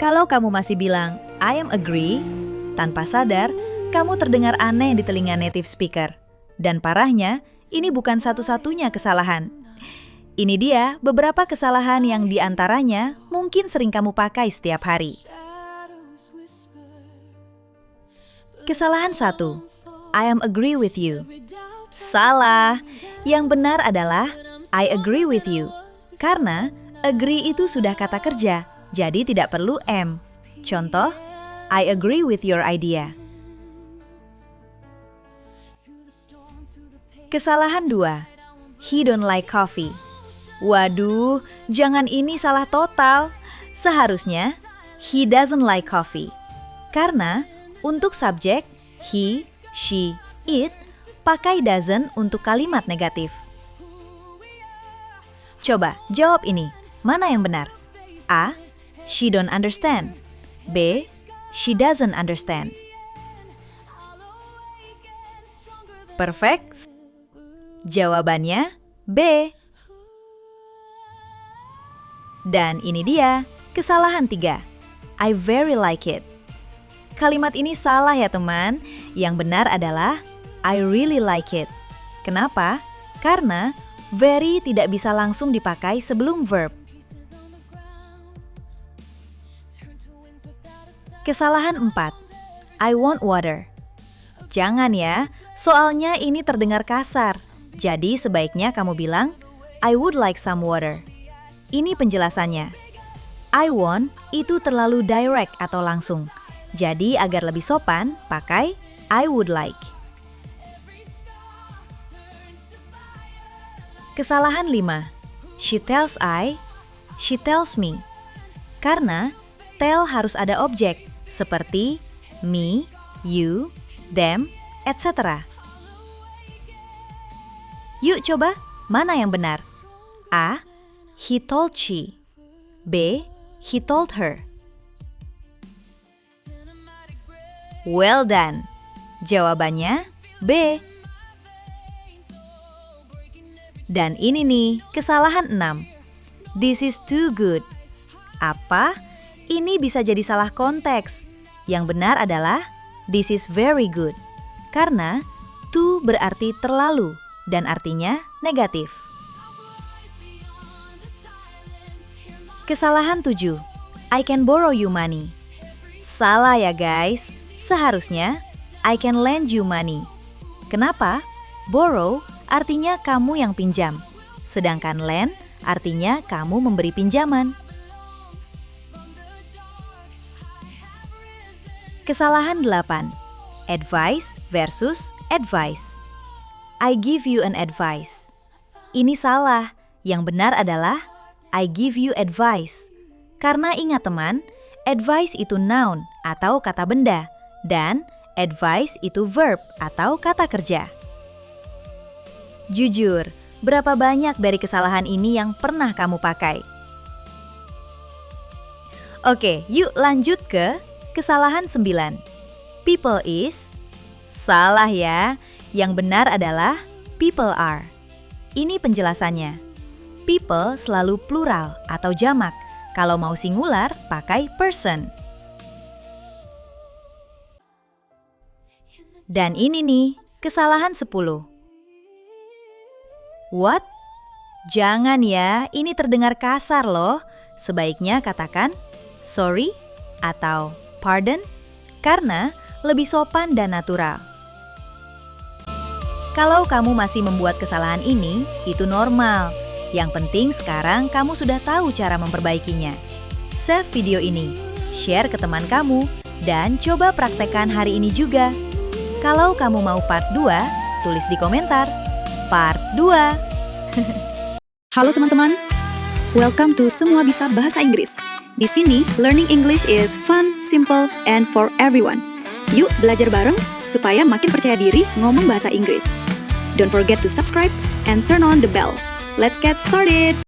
Kalau kamu masih bilang, I am agree, tanpa sadar, kamu terdengar aneh di telinga native speaker. Dan parahnya, ini bukan satu-satunya kesalahan. Ini dia beberapa kesalahan yang diantaranya mungkin sering kamu pakai setiap hari. Kesalahan 1. I am agree with you. Salah. Yang benar adalah I agree with you. Karena agree itu sudah kata kerja, jadi tidak perlu am. Contoh, I agree with your idea. Kesalahan 2. He don't like coffee. Waduh, jangan ini salah total. Seharusnya, he doesn't like coffee. Karena untuk subjek, he, she, it, pakai doesn't untuk kalimat negatif. Coba jawab ini, mana yang benar? A. She don't understand. B. She doesn't understand. Perfect. Jawabannya B. Dan ini dia, kesalahan 3. I very like it. Kalimat ini salah ya teman. Yang benar adalah I really like it. Kenapa? Karena very tidak bisa langsung dipakai sebelum verb. Kesalahan 4. I want water. Jangan ya, soalnya ini terdengar kasar. Jadi sebaiknya kamu bilang, I would like some water. Ini penjelasannya. I want itu terlalu direct atau langsung. Jadi agar lebih sopan, pakai I would like. Kesalahan 5. She tells I, she tells me. Karena tell harus ada objek, seperti me, you, them, etc. Yuk coba, mana yang benar? A. He told she. B. He told her. Well done. Jawabannya B. Dan ini nih, kesalahan 6. This is too good. Apa? Ini bisa jadi salah konteks. Yang benar adalah this is very good. Karena too berarti terlalu dan artinya negatif. Kesalahan 7. I can borrow you money. Salah ya guys. Seharusnya I can lend you money. Kenapa? Borrow artinya kamu yang pinjam. Sedangkan lend artinya kamu memberi pinjaman. Kesalahan 8. Advice versus advice. I give you an advice. Ini salah. Yang benar adalah I give you advice. Karena ingat teman, advice itu noun atau kata benda. Dan advice itu verb atau kata kerja. Jujur, berapa banyak dari kesalahan ini yang pernah kamu pakai? Oke, yuk lanjut ke kesalahan 9. People is. Salah ya. Yang benar adalah people are. Ini penjelasannya. People selalu plural atau jamak. Kalau mau singular, pakai person. Dan ini nih, kesalahan 10. What? Jangan ya, ini terdengar kasar loh. Sebaiknya katakan sorry atau pardon, karena lebih sopan dan natural. Kalau kamu masih membuat kesalahan ini, itu normal. Yang penting sekarang kamu sudah tahu cara memperbaikinya. Save video ini, share ke teman kamu, dan coba praktekkan hari ini juga. Kalau kamu mau part 2, tulis di komentar. Part 2. Halo teman-teman, welcome to Semua Bisa Bahasa Inggris. Di sini, learning English is fun, simple, and for everyone. Yuk belajar bareng supaya makin percaya diri ngomong bahasa Inggris. Don't forget to subscribe and turn on the bell. Let's get started!